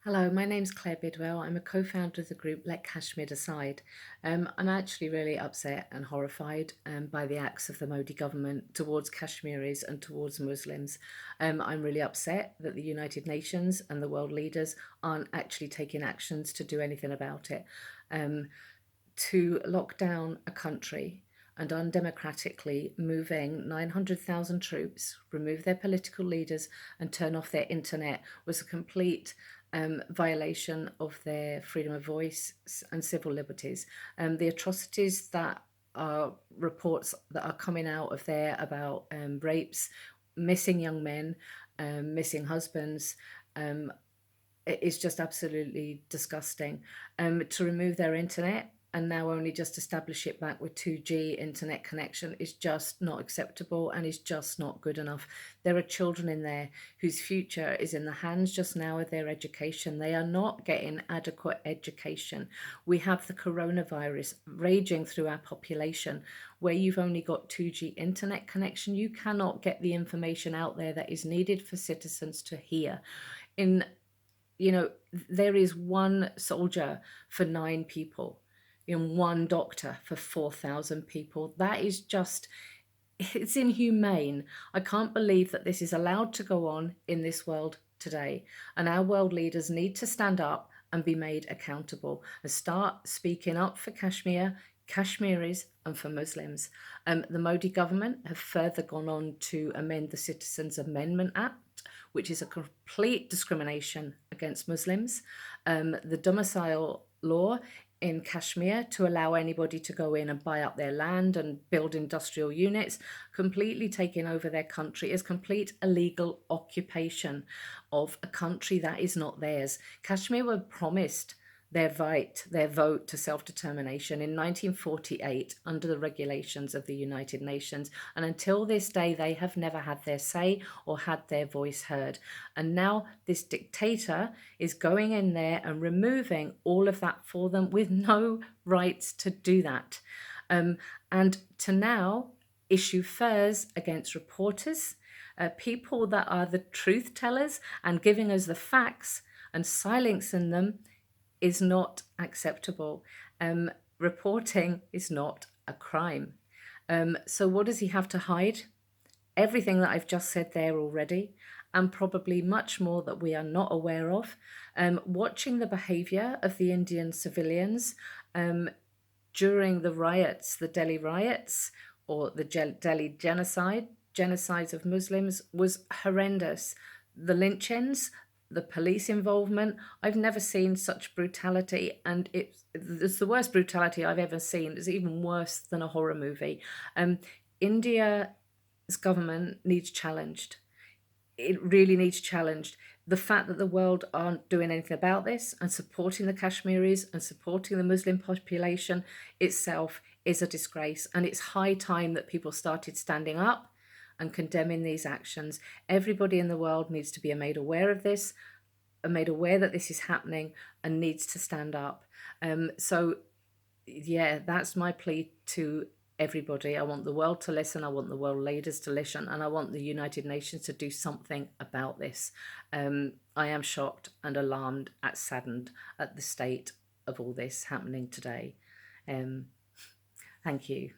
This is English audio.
Hello, my name's Claire Bidwell. I'm a co-founder of the group Let Kashmir Decide. I'm actually really upset and horrified by the acts of the Modi government towards Kashmiris and towards Muslims. I'm really upset that the United Nations and the world leaders aren't actually taking actions to do anything about it. Um, to lock down a country and undemocratically moving 900,000 troops, remove their political leaders, and turn off their internet was a complete violation of their freedom of voice and civil liberties. The atrocities that are reports that are coming out of there about rapes, missing young men, missing husbands, it is just absolutely disgusting. To remove their internet and now only just establish it back with 2G internet connection is just not acceptable and is just not good enough. There are children in there whose future is in the hands just now of their education. They are not getting adequate education. We have the coronavirus raging through our population where you've only got 2G internet connection. You cannot get the information out there that is needed for citizens to hear. In there is one soldier for 9 people, one doctor for 4,000 people. That is just, it's inhumane. I can't believe that this is allowed to go on in this world today. And our world leaders need to stand up and be made accountable and start speaking up for Kashmir, Kashmiris, and for Muslims. The Modi government have further gone on to amend the Citizens Amendment Act, which is a complete discrimination against Muslims. The domicile law in Kashmir to allow anybody to go in and buy up their land and build industrial units, completely taking over their country, is complete illegal occupation of a country that is not theirs. Kashmir were promised their right, their vote to self-determination in 1948 under the regulations of the United Nations. And until this day, they have never had their say or had their voice heard. And now this dictator is going in there and removing all of that for them with no rights to do that. And to now issue furs against reporters, people that are the truth tellers and giving us the facts and silencing them is not acceptable. Reporting is not a crime. So what does he have to hide? Everything that I've just said there already, and probably much more that we are not aware of. Watching the behaviour of the Indian civilians during the riots, the Delhi riots, or the Delhi genocides of Muslims was horrendous. The lynchings, the police involvement, I've never seen such brutality, and it's the worst brutality I've ever seen. It's even worse than a horror movie. India's government needs challenged. It really needs challenged. The fact that the world aren't doing anything about this and supporting the Kashmiris and supporting the Muslim population itself is a disgrace. And it's high time that people started standing up and condemning these actions. Everybody in the world needs to be made aware of this, and made aware that this is happening, and needs to stand up. So yeah, that's my plea to everybody. I want the world to listen. I want the world leaders to listen, and I want the United Nations to do something about this. I am shocked and alarmed, saddened at the state of all this happening today. Thank you.